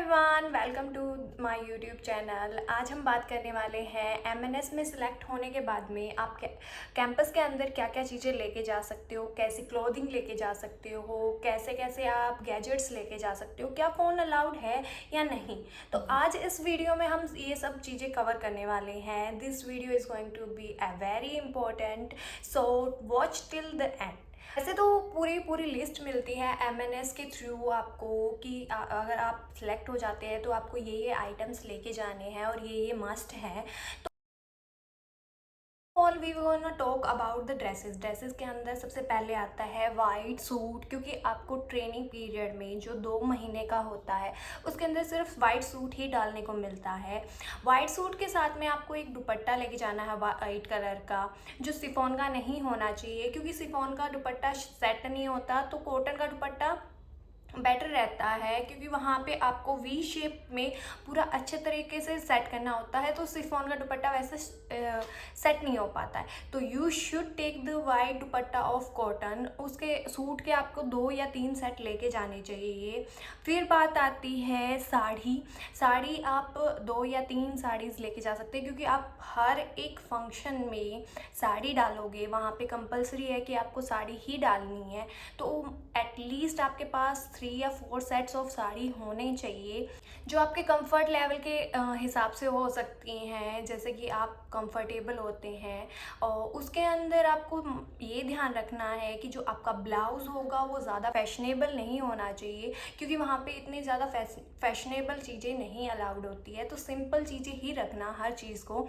Everyone, welcome to my YouTube channel. आज हम बात करने वाले हैं एमएनएस में सिलेक्ट होने के बाद में आप कैंपस के अंदर क्या क्या चीज़ें लेके जा सकते हो, कैसी क्लोथिंग लेके जा सकते हो, कैसे कैसे आप गैजेट्स लेके जा सकते हो, क्या फ़ोन अलाउड है या नहीं। तो आज इस वीडियो में हम ये सब चीज़ें कवर करने वाले हैं। This video is going to be very important, so watch till the end. वैसे तो पूरी पूरी लिस्ट मिलती है एमएनएस के थ्रू आपको कि अगर आप सिलेक्ट हो जाते हैं तो आपको ये आइटम्स लेके जाने हैं और ये मस्ट है। All we gonna talk about the dresses. Dresses के अंदर सबसे पहले आता है वाइट सूट, क्योंकि आपको ट्रेनिंग पीरियड में जो 2 महीने का होता है उसके अंदर सिर्फ वाइट सूट ही डालने को मिलता है। वाइट सूट के साथ में आपको एक दुपट्टा लेके जाना है वाइट कलर का, जो सिफॉन का नहीं होना चाहिए, क्योंकि सिफॉन का दुपट्टा सेट नहीं होता। तो कॉटन का दुपट्टा बेटर रहता है, क्योंकि वहाँ पे आपको वी शेप में पूरा अच्छे तरीके से सेट करना होता है। तो सिफॉन का दुपट्टा वैसे सेट नहीं हो पाता है। तो you should take the white dupatta of cotton. उसके सूट के आपको 2 या 3 सेट लेके जाने चाहिए। फिर बात आती है साड़ी। साड़ी आप 2 या 3 साड़ीज़ लेके जा सकते हैं, क्योंकि आप हर एक फंक्शन में साड़ी डालोगे, वहाँ पे कंपलसरी है कि आपको साड़ी ही डालनी है। तो एटलीस्ट आपके पास 3 या 4 सेट्स ऑफ साड़ी होने चाहिए, जो आपके कंफर्ट लेवल के हिसाब से हो सकती हैं, जैसे कि आप कंफर्टेबल होते हैं। और उसके अंदर आपको ये ध्यान रखना है कि जो आपका ब्लाउज़ होगा वो ज़्यादा फैशनेबल नहीं होना चाहिए, क्योंकि वहाँ पे इतनी ज़्यादा फैशनेबल चीज़ें नहीं अलाउड होती है। तो सिंपल चीज़ें ही रखना हर चीज़ को।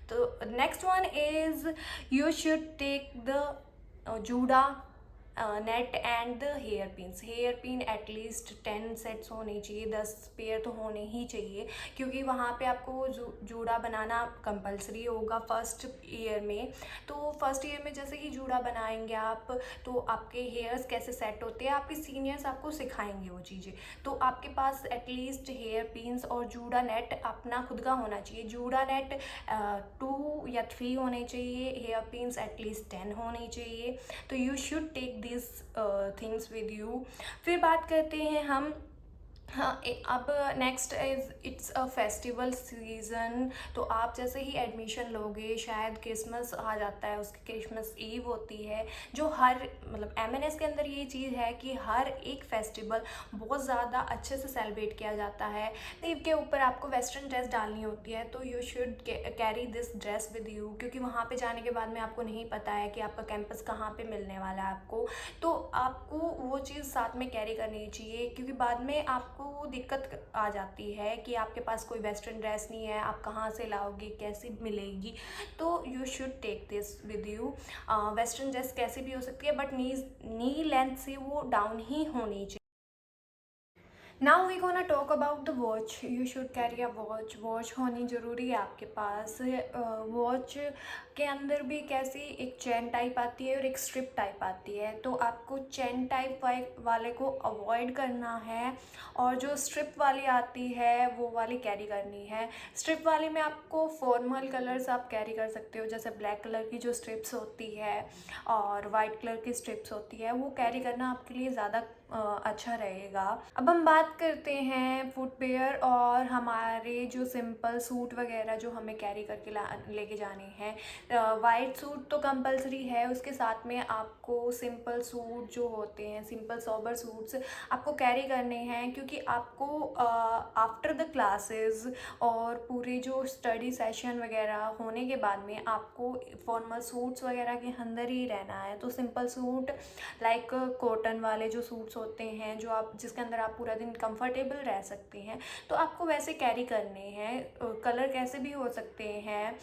तो next one is you should take the जूड़ा net and the hair pins. Hair pin at least 10 sets होने चाहिए, 10 पेयर तो होने ही चाहिए, क्योंकि वहाँ पे आपको जूड़ा बनाना कंपलसरी होगा फर्स्ट ईयर में। तो फर्स्ट ईयर में जैसे कि जूड़ा बनाएंगे आप, तो आपके हेयर्स कैसे सेट होते हैं आपके सीनियर्स आपको सिखाएंगे वो चीज़ें। तो आपके पास एटलीस्ट हेयर पिन्स और जूड़ा नेट अपना खुद का होना चाहिए। जूड़ा नेट 2 या 3 होने चाहिए, हेयर पिन्स एटलीस्ट 10 होने चाहिए। तो you should take this things with you. फिर बात करते हैं हम, हाँ, अब next is it's a festival season. तो आप जैसे ही एडमिशन लोगे, शायद क्रिसमस आ जाता है, उसकी क्रिसमस ईव होती है, जो हर मतलब एमएनएस के अंदर ये चीज़ है कि हर एक फेस्टिवल बहुत ज़्यादा अच्छे से सेलिब्रेट किया जाता है। ईव के ऊपर आपको वेस्टर्न ड्रेस डालनी होती है, तो you should carry this dress with you, क्योंकि वहाँ पे जाने के बाद में आपको नहीं पता है कि आपका कैंपस कहाँ पे मिलने वाला है आपको। तो आपको वो चीज़ साथ में कैरी करनी चाहिए, क्योंकि बाद में आपको वो दिक्कत आ जाती है कि आपके पास कोई वेस्टर्न ड्रेस नहीं है, आप कहाँ से लाओगे, कैसी मिलेगी। तो you should take this with you. Western dress कैसी भी हो सकती है, बट नी लेंथ से वो डाउन ही होनी चाहिए। Now we gonna talk about the watch. You should carry a watch. Watch होनी ज़रूरी है आपके पास। वॉच के अंदर भी कैसी एक चेन टाइप आती है और एक स्ट्रिप टाइप आती है। तो आपको चेन टाइप वाले को अवॉइड करना है, और जो स्ट्रिप वाली आती है वो वाली कैरी करनी है। स्ट्रिप वाली में आपको फॉर्मल कलर्स आप कैरी कर सकते हो, जैसे ब्लैक कलर की जो स्ट्रिप्स होती है और वाइट कलर की स्ट्रिप्स होती है, वो कैरी करना आपके लिए ज़्यादा अच्छा रहेगा। अब हम बात करते हैं फुटवेयर और हमारे जो सिंपल सूट वगैरह जो हमें कैरी करके लेके जाने हैं। वाइट सूट तो कंपलसरी है, उसके साथ में आपको सिंपल सूट जो होते हैं, सिंपल सोबर सूट्स आपको कैरी करने हैं, क्योंकि आपको आफ्टर द क्लासेस और पूरे जो स्टडी सेशन वगैरह होने के बाद में आपको फॉर्मल सूट्स वगैरह के अंदर ही रहना है। तो सिंपल सूट लाइक कॉटन वाले जो सूट्स होते हैं, जो आप जिसके अंदर आप पूरा दिन कंफर्टेबल रह सकते हैं, तो आपको वैसे कैरी करने हैं। कलर कैसे भी हो सकते हैं।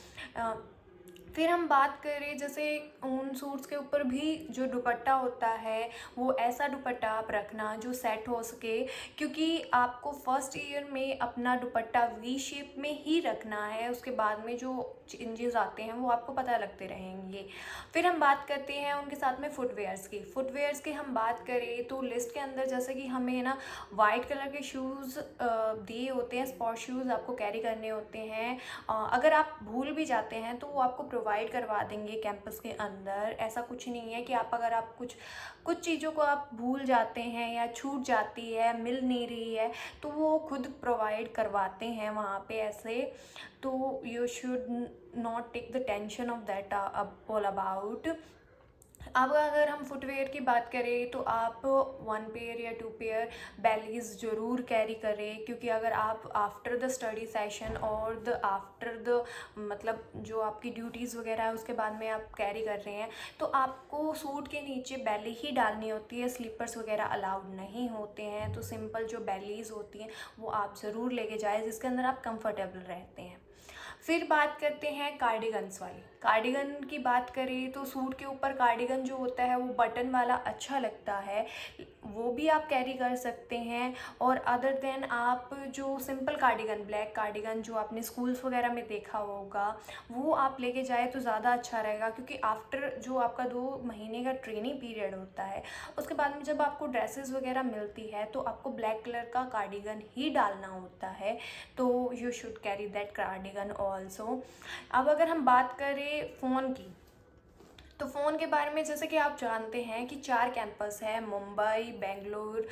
फिर हम बात करें, जैसे उन सूट्स के ऊपर भी जो दुपट्टा होता है, वो ऐसा दुपट्टा आप रखना जो सेट हो सके, क्योंकि आपको फर्स्ट ईयर में अपना दुपट्टा वी शेप में ही रखना है। उसके बाद में जो चेंजेस आते हैं वो आपको पता लगते रहेंगे। फिर हम बात करते हैं उनके साथ में फुटवेयर्स की हम बात करें तो लिस्ट के अंदर जैसे कि हमें ना वाइट कलर के शूज़ दिए होते हैं, स्पोर्ट शूज़ आपको कैरी करने होते हैं। अगर आप भूल भी जाते हैं तो वो आपको प्रोवाइड करवा देंगे कैंपस के अंदर। ऐसा कुछ नहीं है कि अगर आप कुछ चीज़ों को आप भूल जाते हैं या छूट जाती है, मिल नहीं रही है, तो वो खुद प्रोवाइड करवाते हैं वहाँ पे ऐसे। तो you should not take the tension of that all about. अब अगर हम फुटवेयर की बात करें तो आप 1 पेयर या 2 पेयर बैलीज ज़रूर कैरी करें, क्योंकि अगर आप आफ्टर द स्टडी सेशन और द आफ्टर द मतलब जो आपकी ड्यूटीज़ वगैरह है उसके बाद में आप कैरी कर रहे हैं, तो आपको सूट के नीचे बैली ही डालनी होती है, स्लीपर्स वगैरह अलाउड नहीं होते हैं। तो सिंपल जो बैलीज होती हैं वो आप ज़रूर लेके जाएँ, जिसके अंदर आप कंफर्टेबल रहते हैं। फिर बात करते हैं कार्डिगन्स वाली। कार्डिगन की बात करें तो सूट के ऊपर कार्डिगन जो होता है वो बटन वाला अच्छा लगता है, वो भी आप कैरी कर सकते हैं। और अदर देन आप जो सिंपल कार्डिगन, ब्लैक कार्डिगन जो आपने स्कूल्स वगैरह में देखा होगा, वो आप लेके जाए तो ज़्यादा अच्छा रहेगा, क्योंकि आफ्टर जो आपका 2 महीने का ट्रेनिंग पीरियड होता है उसके बाद में जब आपको ड्रेसेस वगैरह मिलती है तो आपको ब्लैक कलर का कार्डिगन ही डालना होता है। तो you should carry that cardigan also. अब अगर हम बात करें फ़ोन की, तो फ़ोन के बारे में जैसे कि आप जानते हैं कि 4 कैंपस है, मुंबई, बेंगलुरु,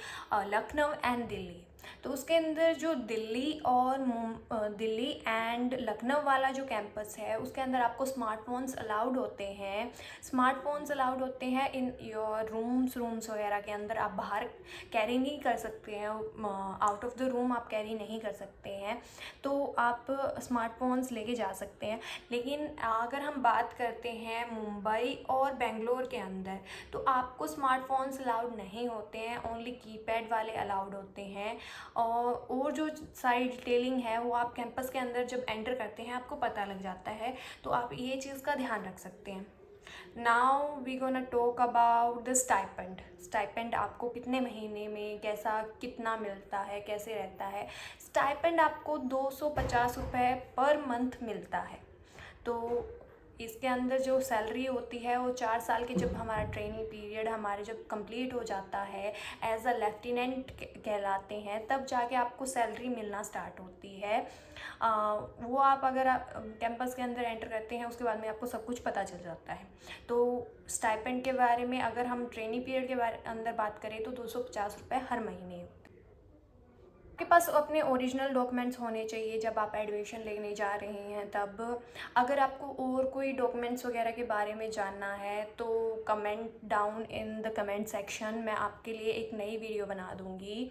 लखनऊ एंड दिल्ली। तो उसके अंदर जो दिल्ली एंड लखनऊ वाला जो कैंपस है उसके अंदर आपको स्मार्टफोन्स अलाउड होते हैं। स्मार्टफोन्स अलाउड होते हैं इन योर रूम्स वगैरह के अंदर। आप बाहर कैरी नहीं कर सकते हैं, आउट ऑफ द रूम आप कैरी नहीं कर सकते हैं, तो आप स्मार्टफोन्स लेके जा सकते हैं। लेकिन अगर हम बात करते हैं मुंबई और बेंगलोर के अंदर, तो आपको स्मार्टफोन्स अलाउड नहीं होते हैं, ओनली कीपैड वाले अलाउड होते हैं। और जो सारी डिटेलिंग है वो आप कैंपस के अंदर जब एंटर करते हैं आपको पता लग जाता है, तो आप ये चीज़ का ध्यान रख सकते हैं। Now we gonna talk about the stipend. Stipend आपको कितने महीने में कितना मिलता है, कैसे रहता है। स्टाइपेंड आपको 250 रुपये पर मंथ मिलता है। तो इसके अंदर जो सैलरी होती है वो 4 साल के जब हमारा ट्रेनिंग पीरियड हमारे जब कंप्लीट हो जाता है, एज अ लेफ्टिनेंट कहलाते हैं, तब जाके आपको सैलरी मिलना स्टार्ट होती है। वो आप अगर कैंपस के अंदर एंटर करते हैं उसके बाद में आपको सब कुछ पता चल जाता है। तो स्टाइपेंड के बारे में अगर हम ट्रेनिंग पीरियड के अंदर बात करें तो 250 रुपये हर महीने। आपके पास अपने ओरिजिनल डॉक्यूमेंट्स होने चाहिए जब आप एडमिशन लेने जा रहे हैं तब। अगर आपको और कोई डॉक्यूमेंट्स वगैरह के बारे में जानना है तो comment down in the comment section, मैं आपके लिए एक नई वीडियो बना दूँगी।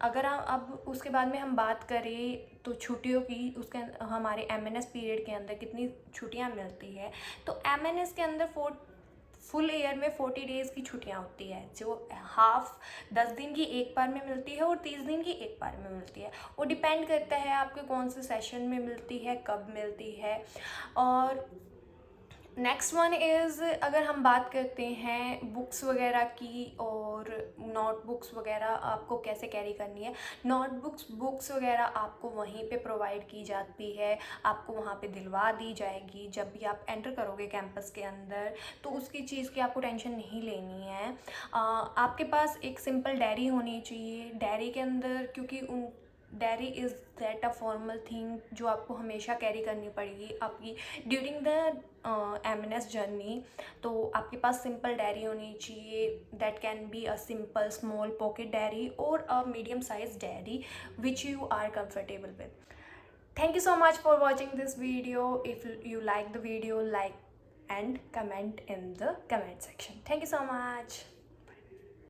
अगर अब उसके बाद में हम बात करें तो छुट्टियों की, उसके हमारे MNS पीरियड के अंदर कितनी छुट्टियाँ मिलती है, तो MNS के अंदर फुल ईयर में 40 डेज़ की छुट्टियां होती है, जो हाफ 10 दिन की एक बार में मिलती है और 30 दिन की एक बार में मिलती है। वो डिपेंड करता है आपके कौन से सेशन में मिलती है, कब मिलती है। और नेक्स्ट वन इज़, अगर हम बात करते हैं बुक्स वगैरह की और नोटबुक्स वगैरह आपको कैसे कैरी करनी है। बुक्स वगैरह आपको वहीं पे प्रोवाइड की जाती है, आपको वहाँ पे दिलवा दी जाएगी जब भी आप एंटर करोगे कैंपस के अंदर, तो उसकी चीज़ की आपको टेंशन नहीं लेनी है। आपके पास एक सिंपल डायरी होनी चाहिए। डायरी के अंदर, क्योंकि diary is that a formal thing जो आपको हमेशा कैरी करनी पड़ेगी आपकी ड्यूरिंग द MNS जर्नी। तो आपके पास सिंपल डायरी होनी चाहिए, that can be a simple small pocket diary और a medium size diary which you are comfortable with. Thank you so much for watching this video. If you like the video, like and comment in the comment section. Thank you so much.